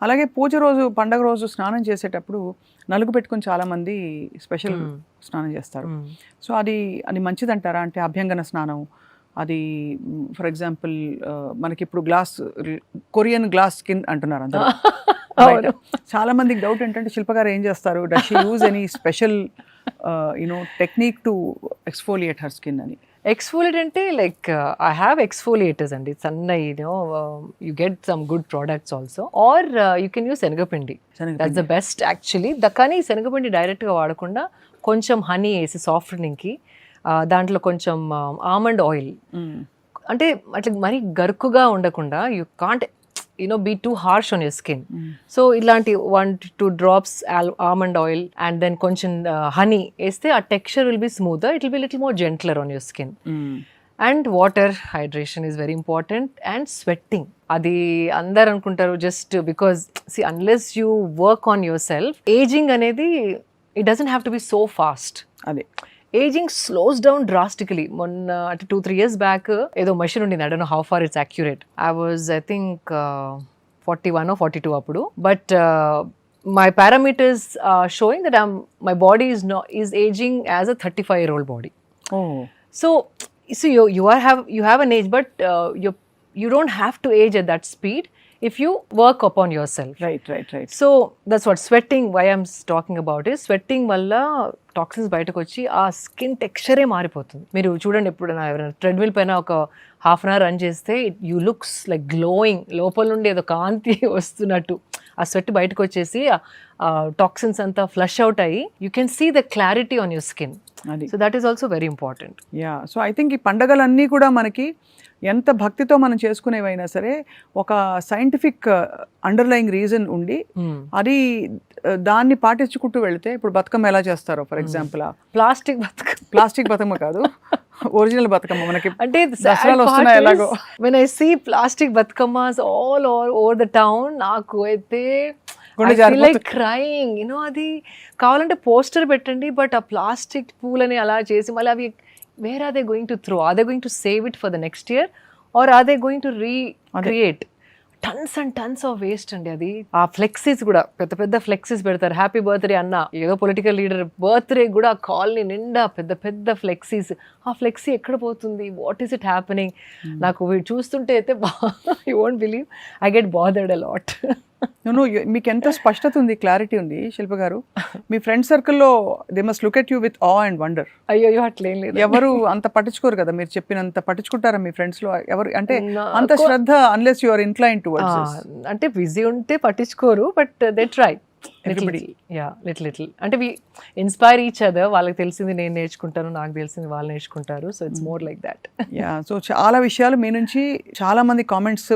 అలాగే పూజ రోజు, పండగ రోజు స్నానం చేసేటప్పుడు నలుగు పెట్టుకొని చాలామంది స్పెషల్ స్నానం చేస్తారు. సో అది అది మంచిదంటారా? అంటే అభ్యంగన స్నానం అది ఫర్ ఎగ్జాంపుల్ మనకి ఇప్పుడు కొరియన్ గ్లాస్ స్కిన్ అంటున్నారు అందరూ. చాలా మందికి డౌట్ ఏంటంటే శిల్ప గారు ఏం చేస్తారు, does she use any special technique to exfoliate her skin అని? ఎక్స్ఫోలియేట్ అంటే లైక్ ఐ హ్యావ్ ఎక్స్ఫోలియేటర్స్ అండి, సన్న you get some good products also, or you can use శనగపిండి, దట్స్ ద బెస్ట్ యాక్చువల్లీ. కానీ శనగపిండి డైరెక్ట్గా వాడకుండా కొంచెం హనీ వేసి సాఫ్ట్నింగ్కి, దాంట్లో కొంచెం ఆల్మండ్ ఆయిల్, అంటే అట్లా మరీ గరుకుగా ఉండకుండా, you can't be too harsh on your skin. So ఇలాంటి 1-2 drops almond oil and then కొంచెం honey వేస్తే ఆ texture will be smoother, it will be little more gentler on your skin. And water hydration is very important, and sweating. అది అందరు అనుకుంటారు just because see unless you work on yourself, aging అనేది it doesn't have to be so fast. అదే ageing slows down drastically. మొన్న అంటే 2-3 years back ఏదో machine ఉండింది, I don't know how far it's accurate. I think 41 or 42 అప్పుడు. But my parameters showing that my body is ageing as a 35-year-old body. So you have an age, but you don't have to age at that speed if you work upon yourself. Right. So that's what sweating, why I'm talking about is sweating వల్ల toxins బయటకు వచ్చి ఆ skin టెక్స్చరే మారిపోతుంది. మీరు చూడండి, ఎప్పుడైనా ఎవరైనా treadmill పైన ఒక హాఫ్ అన్ అవర్ రన్ చేస్తే యూ లుక్స్ లైక్ గ్లోయింగ్, లోపల నుండి ఏదో కాంతి వస్తున్నట్టు. ఆ స్వెట్ బయటకు వచ్చేసి టాక్సిన్స్ అంతా ఫ్లష్ అవుట్ అయ్యి you can see the clarity on your skin. So that is also very important. So I think ఈ పండగలన్నీ కూడా మనకి ఎంత భక్తితో మనం చేసుకునేవైనా సరే ఒక సైంటిఫిక్ అండర్లయింగ్ రీజన్ ఉండి అది దాన్ని పాటించుకుంటూ వెళితే, ఇప్పుడు బతుకమ్మ ఎలా చేస్తారో ఫర్ ఎగ్జాంపుల్, ప్లాస్టిక్ బతుకమ్మ కాదు, ఒరిజినల్ బతుకమ్మ మనకి అంటే దసరాలు వస్తున్నాయి ఎలాగో. When I see plastic Bathukammas all over the town, నాకు అయితే క్రైయింగ్ అది కావాలంటే పోస్టర్ పెట్టండి, బట్ ఆ ప్లాస్టిక్ పూలని అలా చేసి మళ్ళీ అవి where are they going to throw? Are they going to save it for the next year, or are they going to recreate? Tons and tons of waste అండి. అది ఆ ఫ్లెక్సీస్ కూడా పెద్ద పెద్ద ఫ్లెక్సీస్ పెడతారు, హ్యాపీ బర్త్డే అన్న, ఏదో political leader birthday కూడా కాలనీ నిండా పెద్ద పెద్ద ఫ్లెక్సీస్. ఆ ఫ్లెక్సీ ఎక్కడ పోతుంది? What is it happening? నాకు చూస్తుంటే అయితే you won't believe, I get bothered a lot. మీకు ఎంత స్పష్టత ఉంది, క్లారిటీ ఉంది శిల్ప గారు. మీ ఫ్రెండ్ సర్కిల్లో they must look at you with ఆ అండ్ వండర్. అయ్యో అట్లేం లేదు, ఎవరు అంత పట్టించుకోరు కదా, మీరు చెప్పినంత పట్టించుకుంటారా మీ ఫ్రెండ్స్ లో ఎవరు? అంటే అంత శ్రద్ధ unless you are inclined towards this. అంటే బిజీ ఉంటే పట్టించుకోరు, బట్ దే ట్రై లిటిల్. అంటే వి ఇన్స్పైర్ ఈచ్ అదర్. వాళ్ళకి తెలిసింది నేను నేర్చుకుంటాను, నాకు తెలిసింది వాళ్ళు నేర్చుకుంటారు. So it's more like that. So చాలా విషయాలు మీ నుంచి చాలా మంది కామెంట్స్,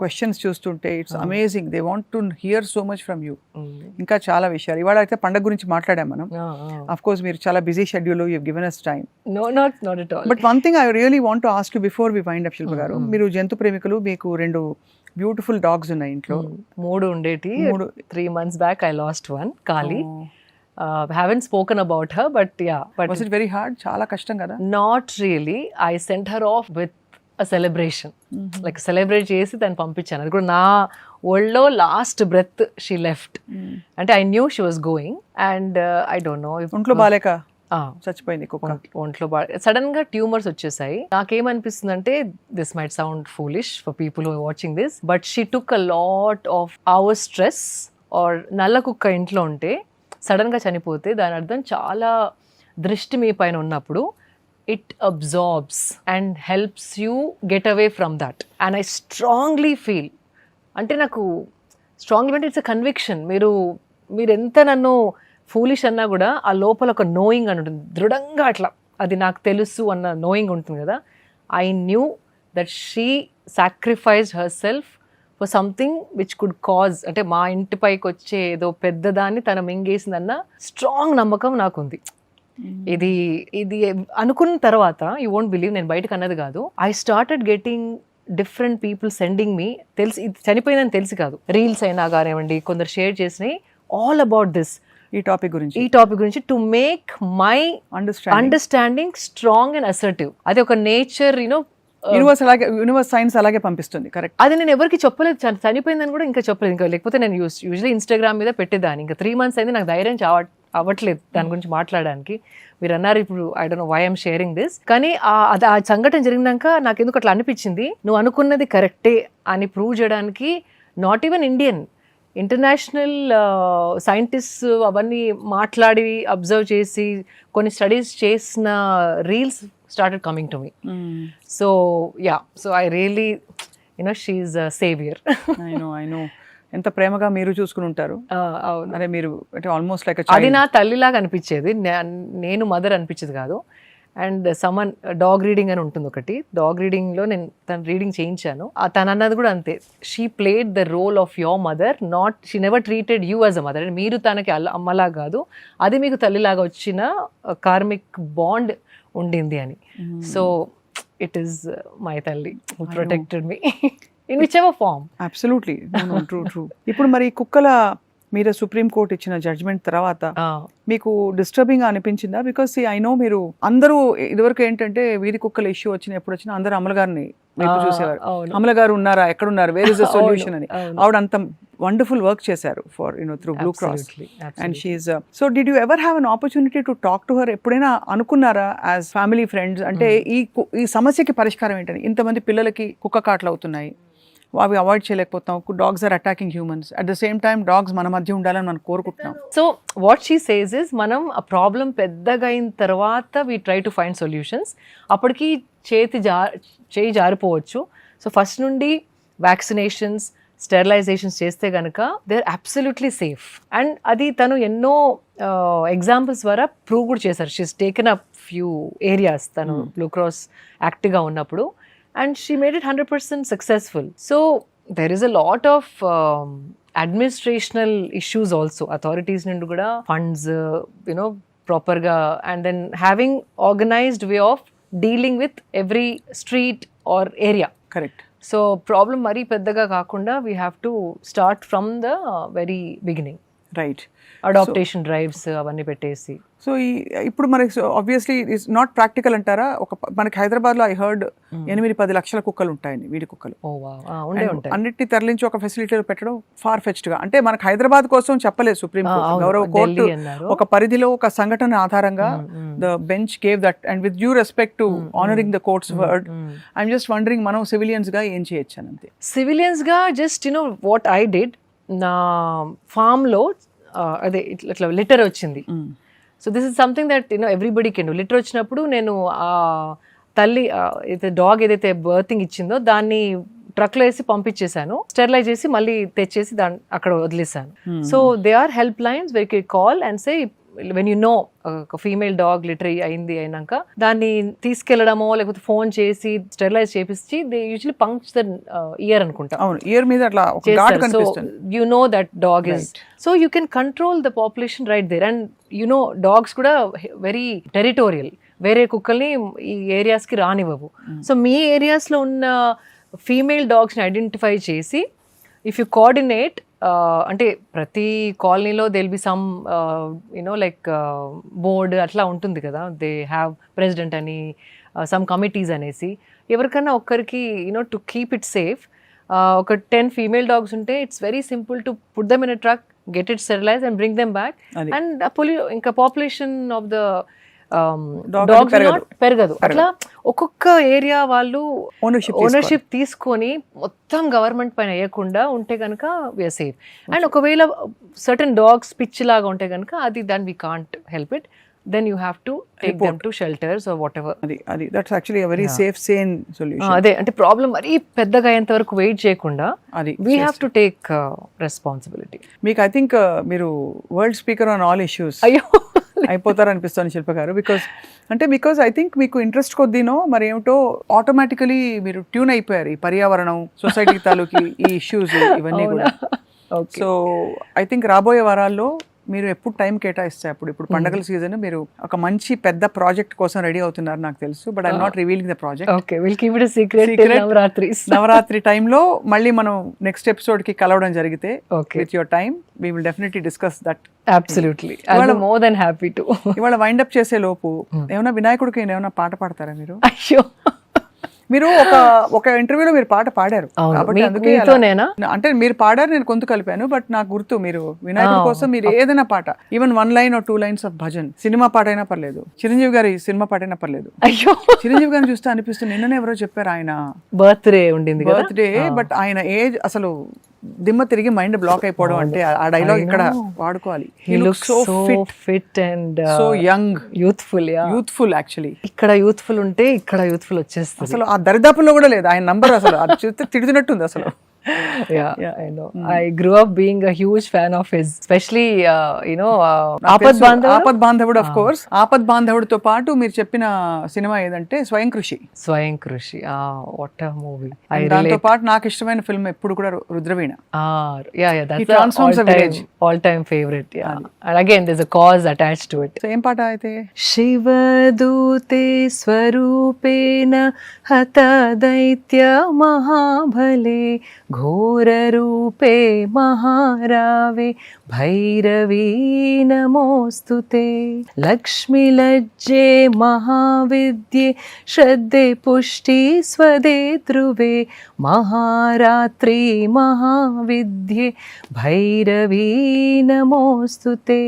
క్వశ్చన్స్ చూస్తుంటే it's amazing. They want to hear so much from you. ఇంకా చాలా విషయాలు. ఇవాళ అయితే పండగ గురించి మాట్లాడాం మనం. ఆఫ్ కోర్స్ మీరు చాలా busy schedule, you given us time. Not at all. But one thing I really want to ask you before we wind up Shilpa గారు. మీరు జంతు ప్రేమికులు, మీకు 2 బ్యూటిఫుల్ డాగ్స్ ఉన్నాయి ఇంట్లో. 3 ఉండేటి. 3 months back I lost one, Kali. Haven't spoken about her, but was it very hard? చాలా కష్టం కదా? Not really. I sent her off with a celebration. Like celebrate చేసి దాన్ని పంపించాను. అది కూడా నా ఒళ్ళో లాస్ట్ బ్రెత్ షీ లెఫ్ట్. అంటే I knew she was going, and I don't no, ఒంట్లో బాలేక చచ్చిపోయింది కుక్క. ఒంట్లో సడన్ గా ట్యూమర్స్ వచ్చేసాయి. నాకేమనిపిస్తుంది అంటే, this might sound foolish for people who watching this, but she took a lot of our stress. Or నల్ల కుక్క ఇంట్లో ఉంటే సడన్ గా చనిపోతే దాని అర్థం చాలా దృష్టి మీ పైన ఉన్నప్పుడు it absorbs and helps you get away from that. And I strongly feel, అంటే నాకు స్ట్రాంగ్లీ అంటే ఇట్స్ అ కన్విక్షన్. మీరు ఎంత నన్ను ఫూలిష్ అన్నా కూడా ఆ లోపల ఒక నోయింగ్ అని ఉంటుంది, దృఢంగా అట్లా అది నాకు తెలుసు అన్న నోయింగ్ ఉంటుంది కదా. I knew that she sacrificed her self for something which could cause, అంటే మా ఇంటి పైకి వచ్చే ఏదో పెద్దదాన్ని తన మింగేసిందన్న స్ట్రాంగ్ నమ్మకం నాకుంది. ఇది అనుకున్న తర్వాత యూ వోంట్ బిలీవ్, నేను బయటకు అన్నది కాదు, I started getting different people sending me, తెలిసి ఇది చనిపోయిందని తెలిసి కాదు, రీల్స్ అయినా కానివ్వండి, కొందరు షేర్ చేసినాయి ఆల్ అబౌట్ దిస్, ఈ టాపిక్ గురించి to make my understanding strong and assertive. అది ఒక నేచర్, యూనివర్స్ సైన్స్ అలాగే పంపిస్తుంది. కరెక్ట్. అది నేను ఎవరికి చెప్పలేదు, చనిపోయిందని కూడా ఇంకా చెప్పలేదు. ఇంకా లేకపోతే నేను యూజువల్లీ ఇన్స్టాగ్రామ్ మీద పెట్టేదాన్ని. ఇంకా 3 months అయింది, నాకు ధైర్యం అవ్వట్లేదు దాని గురించి మాట్లాడడానికి. మీరు అన్నారు ఇప్పుడు, I don't know why I'm sharing this, కానీ ఆ సంఘటన జరిగినాక నాకు ఎందుకు అట్లా అనిపించింది, నువ్వు అనుకున్నది కరెక్టే అని ప్రూవ్ చేయడానికి not even Indian, international scientist అవన్నీ మాట్లాడి అబ్జర్వ్ చేసి కొన్ని స్టడీస్ చేసిన reels started coming to me. So yeah, so I really, she's a savior. I know ఎంత ప్రేమగా మీరు చూసుకుని ఉంటారు. అరే మీరు అంటే ఆల్మోస్ట్ లైక్ అది నా తల్లిలాగా అనిపించేది, నేను మదర్ అనిపించేది కాదు. అండ్ సమ్మన్ డాగ్ రీడింగ్ అని ఉంటుంది ఒకటి, డాగ్ రీడింగ్లో నేను తన రీడింగ్ చేయించాను. తను అన్నది కూడా అంతే, she played the role of your mother, not she never treated you as a mother. మీరు తనకి అమ్మలా కాదు, అది మీకు తల్లిలాగా వచ్చిన కార్మిక్ బాండ్ ఉండింది అని. సో ఇట్ ఈస్ మై తల్లి who protected me in whichever form. Absolutely true. ఇప్పుడు మరి కుక్కల మీద సుప్రీం కోర్ట్ ఇచ్చిన జడ్జ్మెంట్ తర్వాత మీకు డిస్టర్బింగ్ గా అనిపించిందా? బికాస్ ఐ నో మీరు అందరూ ఇదివరకు ఏంటంటే వీధి కుక్కల ఇష్యూ ఎప్పుడు వచ్చినా అందరూ అమల గారిని వైపు చూసేవారు. అమల గారు ఉన్నారా, ఎక్కడున్నారు, వేర్ ఇస్ ద సొల్యూషన్ అని. ఆవిడ అంత వండర్ఫుల్ వర్క్ చేశారు for through blue cross and షీఈస్. So did you ever have an opportunity to talk to her? ఎప్పుడైనా అనుకున్నారా యాజ్ ఫ్యామిలీ ఫ్రెండ్స్, అంటే ఈ సమస్యకి పరిష్కారం ఏంటని? ఇంతమంది పిల్లలకి కుక్క కాట్లు అవుతున్నాయి, అవి అవాయిడ్ చేయలేకపోతాం, dogs are attacking humans, at the same time dogs మన మధ్య ఉండాలని మనం కోరుకుంటున్నాం. So what she says is, మనం ఆ ప్రాబ్లం పెద్దగా అయిన తర్వాత we try to find solutions. అప్పటికి చేయి జారిపోవచ్చు. సో ఫస్ట్ నుండి వ్యాక్సినేషన్స్, స్టెరిలైజేషన్స్ చేస్తే కనుక they are absolutely safe. And అది తను ఎన్నో ఎగ్జాంపుల్స్ ద్వారా ప్రూవ్ కూడా చేశారు. She's taken up few areas తను బ్లూ క్రాస్ యాక్టివ్గా ఉన్నప్పుడు, and she made it 100% successful. So there is a lot of administrational issues also. Authorities nindu kuda funds proper ga, and then having organized way of dealing with every street or area. Correct. So problem mari peddaga kaakunda we have to start from the very beginning. Right. Adaptation drives అవన్నీ పెట్టేసి. So ఇప్పుడు మనకి obviously it's not practical అంటారా? మనకి హైదరాబాద్ లో I heard 8-10 లక్షల కుక్కలు ఉంటాయని, వీడి కుక్కలు. అన్నిటిని తరలించి ఒక ఫెసిలిటీలో పెట్టడం ఫార్ ఫెచ్డ్ గా, అంటే మనకి హైదరాబాద్ కోసం చెప్పలేదు సుప్రీం కోర్టు, గౌరవ కోర్టు ఒక పరిధిలో ఒక సంఘటన ఆధారంగా the bench gave that. And with due respect to honouring the court's word, I'm just wondering మనం సివిలియన్స్ గా ఏం చేయొచ్చు అని. అంతే, సివిలియన్స్ గా జస్ట్ వాట్ ఐ డిడ్, నా ఫామ్ లో అదే ఇట్లా లిటర్ వచ్చింది. So this is something that everybody can do. Litter వచ్చినప్పుడు నేను ఆ తల్లి డాగ్ ఏదైతే బర్తింగ్ ఇచ్చిందో దాన్ని ట్రక్లో వేసి పంపించేశాను, స్టెరిలైజ్ చేసి మళ్ళీ తెచ్చేసి దాన్ని అక్కడ వదిలేసాను. So they are help lines very can call and say when you know ఒక ఫీమేల్ డాగ్ లిటర్ అయినాక దాన్ని తీసుకెళ్లడమో లేకపోతే ఫోన్ చేసి స్టెరిలైజ్ చేపించి they usually punch the ear అనుకుంటా, ఇయర్ మీద అట్లా so you know that dog is, so you can control the population right there. And dogs కూడా వెరీ టెరిటోరియల్, వేరే కుక్కల్ని ఈ ఏరియాస్ కి రానివ్వవు. సో మీ ఏరియాస్ లో ఉన్న ఫీమేల్ డాగ్స్ ని ఐడెంటిఫై చేసి ఇఫ్ యు కోఆర్డినేట్, అంటే ప్రతి కాలనీలో they'll be some like board అట్లా ఉంటుంది కదా, దే హ్యావ్ ప్రెసిడెంట్ అని, సమ్ కమిటీస్ అనేసి, ఎవరికన్నా ఒక్కరికి టు కీప్ ఇట్ సేఫ్ ఒక 10 ఫీమేల్ డాగ్స్ ఉంటే it's very simple to put them in a truck, get it sterilise and bring them back. And ఇంకా పాపులేషన్ ఆఫ్ ద డాగ్స్ పెరగదు. అట్లా ఒక్కొక్క ఏరియా వాళ్ళు ఓనర్షిప్ తీసుకొని మొత్తం గవర్నమెంట్ పైన వేయకుండా ఉంటే కనుక వీఆర్ సేఫ్. అండ్ ఒకవేళ సర్టన్ డాగ్స్ పిచ్ లాగా ఉంటే కనుక అది then we can't help it, then you have to take them to shelters or whatever. Adi that's actually a very safe, sane solution. Ade ante problem mari peddaga ayenta varaku wait cheyakunda we have to take responsibility. Meek I think మీరు world speaker on all issues అయిపోతారు అనిపిస్తుంది శిల్ప గారు. Because I think మీకు interest కొద్దీనో మరి ఏమిటో automatically మీరు tune అయిపోయారు ఈ పర్యావరణం, సొసైటీ తాలూకి ఈ ఇష్యూస్ ఇవన్నీ కూడా. సో ఐ థింక్ రాబోయే వారాల్లో మీరు ఎప్పుడు టైం కేటాయిస్తే ఇప్పుడు పండగల సీజన్, మీరు ఒక మంచి పెద్ద ప్రాజెక్ట్ కోసం రెడీ అవుతున్నారు నాకు తెలుసు, but I'm not revealing the project. Okay, will keep it a secret. Navaratri టైంలో మళ్ళీ మనం నెక్స్ట్ ఎపిసోడ్ కి కలవడం జరిగితే with your time we will definitely discuss that. Absolutely, I'm more than happy to. ఇవాళ వైండ్ అప్ చేసే లోపు ఏమైనా వినాయకుడికి ఏమైనా పాట పాడతారా మీరు? అయ్యో, మీరు ఒక ఇంటర్వ్యూలో మీరు పాట పాడారు అవును. కాబట్టి అందుకే మీతోనేనా? అంటే మీరు పాడారు, నేను గొంతు కలిపాను, బట్ నాకు గుర్తు మీరు వినాయకుడి కోసం మీరు ఏదైనా పాట, even 1 line or 2 lines of bhajan, cinema పాట అయినా పర్లేదు, చిరంజీవి గారి సినిమా పాట అయినా పర్లేదు. అయ్యో, చిరంజీవి గారిని చూస్తే అనిపిస్తుంది, నిన్ననే ఎవరో చెప్పారు ఆయన బర్త్డే ఉండింది కదా, బర్త్డే, బట్ ఆయన ఏజ్ అసలు దిమ్మ తిరిగి మైండ్ బ్లాక్ అయిపోవడం అంటే ఆ డైలాగ్ ఇక్కడ వాడుకోవాలి. he looks so fit and so young, youthful. Youthful actually. ఇక్కడ యూత్ఫుల్ ఉంటే ఇక్కడ యూత్ఫుల్ వచ్చేస్తుంది. అసలు ఆ దరిదాపుల్లో కూడా లేదు ఆయన నంబర్, అసలు అది చూస్తే తిడుతున్నట్టుంది అసలు. Yeah, I know. I grew up being a huge fan of his, especially ఆపద్ బాంధవుడు. ఆఫ్ కోర్స్ ఆపద్ బాంధవుడితో పాటు మీరు చెప్పిన సినిమా ఏదంటే స్వయం కృషి. What a movie. దాంతో పాటు నాకు ఇష్టమైన ఫిల్మ్ ఎప్పుడు కూడా Rudraveena. That's transforms a village. all time favorite. Yeah. And again there's a cause attached to it. So ఏం పాట అయితే? శివదూతే స్వరూపేణ హత దైత్య మహాబలే ఘోరరూపే మహారావే భైరవీ నమోస్తుతే లక్ష్మీలజ్జే మహావిద్యే శ్రద్ధే పుష్టి స్వదే ధ్రువే మహారాత్రి మహావిద్యే భైరవీ నమోస్తుతే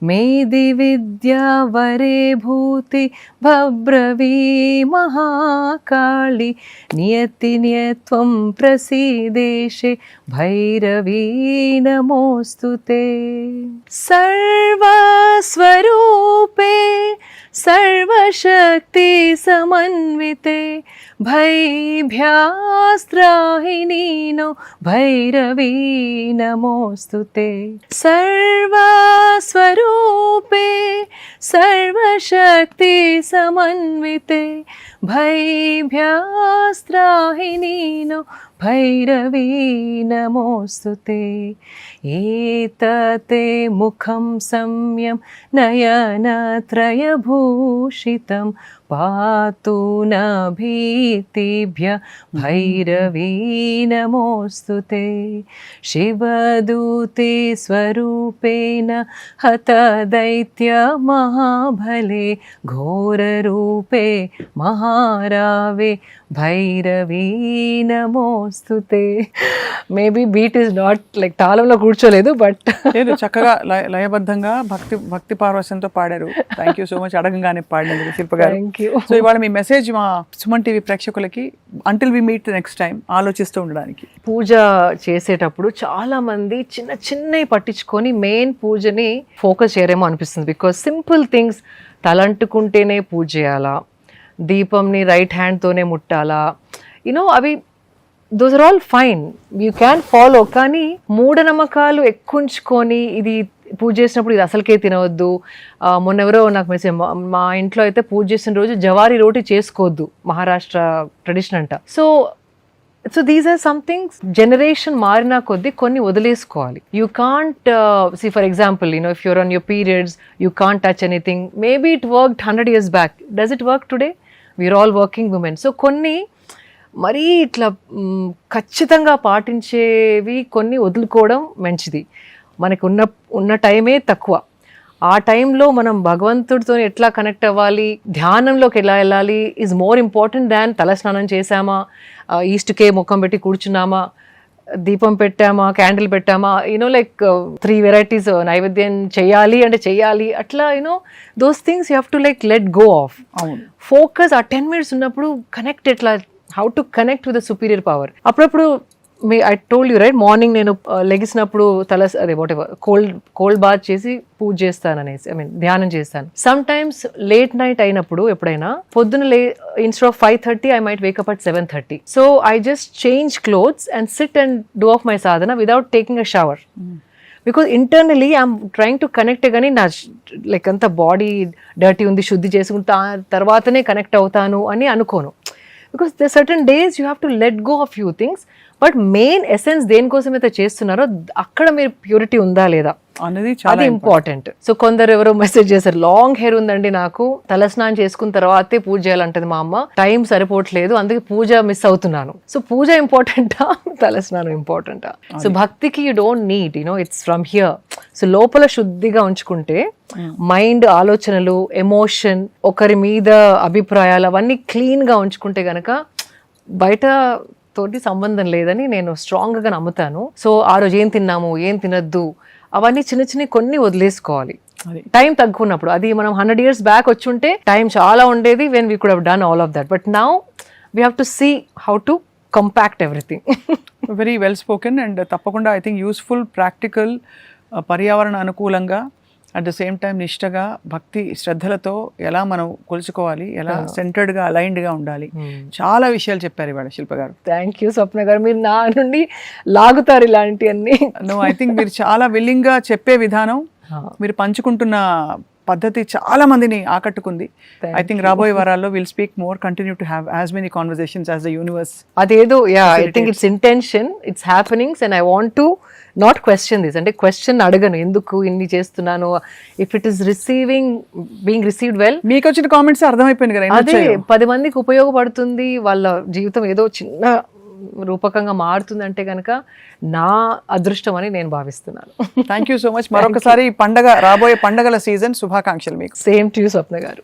మేది విద్యా వరే భూతి భబ్రవీ మహాకాళి నియతి నియత్వం ప్రసీదేశే భైరవీ నమోస్తుతే సర్వస్వరూపే సర్వశక్తి సమన్వితే భైభ్యాస్త్రాహినీనో భైరవీ నమోస్తుతే సర్వస్వరూపే సర్వశక్తి సమన్వితే భైభ్యాస్త్రాహినీనో భైరవీ నమోస్తుతే ఏతతే ముఖం సంయం నయనత్రయభూషితం పాతు న భీతిభ్య భైరవీ నమోస్తుతే శివదూతే స్వరూపేణ హత దైత్య మహాబలే ఘోరరూపే మహారావే భైరవీ నమోస్తుతే. Maybe beat is not like తాళంలో కూర్చోలేదు, బట్ లేదు, చక్కగా లయబద్ధంగా భక్తి పారవశ్యంతో పాడారు. థ్యాంక్ యూ సో మచ్ అడగంగానే పాడినందుకు శిల్ప గారు. సో ఇవాళ మీ మెసేజ్ మా సుమన్ టీవీ ప్రేక్షకులకి, until we meet next time, ఆలోచిస్తూ ఉండడానికి. పూజ చేసేటప్పుడు చాలా మంది చిన్న చిన్నవి పట్టించుకొని మెయిన్ పూజని ఫోకస్ చేయరేమో అనిపిస్తుంది. బికాస్ సింపుల్ థింగ్స్, తలంటుకుంటేనే పూజ చేయాలా, దీపంని రైట్ హ్యాండ్తోనే ముట్టాలా, అవి those are all fine, you can follow. కానీ మూఢనమ్మకాలు ఎక్కుంచుకొని ఇది పూజ చేసినప్పుడు ఇది అసలుకే తినవద్దు. మొన్న ఎవరో నాకు మెసేజ్, మా ఇంట్లో అయితే పూజ చేసిన రోజు జవారీ రోటీ చేసుకోవద్దు, మహారాష్ట్ర ట్రెడిషన్ అంట. So these are somethings generation మారినా కొద్దీ కొన్ని వదిలేసుకోవాలి. You can't see for example if you're on your periods you can't touch anything. Maybe it worked 100 years back, does it work today? We are all working women. So కొన్ని మరీ ఇట్లా ఖచ్చితంగా పాటించేవి కొన్ని వదులుకోవడం మంచిది. మనకు ఉన్న టైమే తక్కువ. ఆ టైంలో మనం భగవంతుడితో ఎట్లా కనెక్ట్ అవ్వాలి, ధ్యానంలోకి ఎలా వెళ్ళాలి ఈజ్ మోర్ ఇంపార్టెంట్ దాన్ తలస్నానం చేసామా, ఈస్ట్కే ముఖం పెట్టి కూర్చున్నామా, దీపం పెట్టామా, క్యాండిల్ పెట్టామా, లైక్ 3 varieties నైవేద్యం చెయ్యాలి అంటే చెయ్యాలి, అట్లా those things you have to like let go off. Focus ఆ 10 minutes ఉన్నప్పుడు కనెక్ట్, ఎట్లా how to connect with the superior power. అప్పుడప్పుడు I told you right, morning నేను లెగిసినప్పుడు అదే వాట్ ఎవర్ కోల్డ్ బాత్ చేసి పూజ చేస్తాను అనేసి, ధ్యానం చేస్తాను. సమ్ టైమ్స్ లేట్ నైట్ అయినప్పుడు ఎప్పుడైనా పొద్దున instead of 5:30 I might wake up at 7:30. So I just change clothes and SIT and do of my Sadhana without taking a shower. Because internally I'm trying to connect, కానీ నా like అంత body dirty ఉంది, శుద్ధి చేసుకుంటా తర్వాతనే connect అవుతాను అని అనుకోను. Because the certain days you have to let go of few things. But main essence దేనికోసం అయితే చేస్తున్నారో అక్కడ మీరు ప్యూరిటీ ఉందా లేదా అది ఇంపార్టెంట్. సో కొందరు ఎవరో మెసేజ్ చేశారు, లాంగ్ హెయిర్ ఉందండి నాకు, తలస్నానం చేసుకున్న తర్వాతే పూజ చేయాలంటది మా అమ్మ, టైం సరిపోవట్లేదు అందుకే పూజ మిస్ అవుతున్నాను. సో పూజ ఇంపార్టెంటా, తలస్నానం ఇంపార్టెంటా? సో భక్తికి you don't need it's from here. So లోపల శుద్ధిగా ఉంచుకుంటే మైండ్, ఆలోచనలు, ఎమోషన్, ఒకరి మీద అభిప్రాయాలు అవన్నీ క్లీన్ గా ఉంచుకుంటే గనక బయట తోటి సంబంధం లేదని నేను స్ట్రాంగ్గా నమ్ముతాను. సో ఆ రోజు ఏం తిన్నాము, ఏం తినద్దు, అవన్నీ చిన్న చిన్న కొన్ని వదిలేసుకోవాలి టైం తగ్గుకున్నప్పుడు. అది మనం 100 years బ్యాక్ వచ్చుంటే టైం చాలా ఉండేది, when we could have done all of that. But now we have to see how to compact everything. Very well spoken and తప్పకుండా ఐ థింక్ యూస్ఫుల్, ప్రాక్టికల్, పర్యావరణ అనుకూలంగా, అట్ ద సేమ్ టైం నిష్టగా, భక్తి శ్రద్ధలతో ఎలా మనం కొలుచుకోవాలి, ఎలా సెంటర్డ్గా అలైన్డ్గా ఉండాలి, చాలా విషయాలు చెప్పారు ఇవాళ శిల్ప గారు. థ్యాంక్ యూ స్వప్న గారు, మీరు నా నుండి లాగుతారు ఇలాంటివన్నీ. నో, ఐ థింక్ మీరు చాలా విల్లింగ్గా చెప్పే విధానం, మీరు పంచుకుంటున్న పద్ధతి చాలా మందిని ఆకట్టుకుంది. ఐ థింక్ రాబోయే వారాల్లో will speak more, continue to have as many conversations as the universe. అదేదో I think it's intention, it's happenings and I want to not question this. అంటే క్వశ్చన్ అడగను, ఎందుకు ఇన్ని చేస్తున్నాను. If it is being received well, మీకు వచ్చిన comments అర్థమైపోయింది కదా, అదే 10 మందికి ఉపయోగపడుతుంది, వాళ్ళ జీవితం ఏదో చిన్న రూపకంగా మారుతుందంటే కనుక నా అదృష్టం అని నేను భావిస్తున్నాను. Thank you so much. మరొకసారి రాబోయే పండగల సీజన్ శుభాకాంక్షలు మీకు. సేమ్ టు యూ స్వప్న గారు.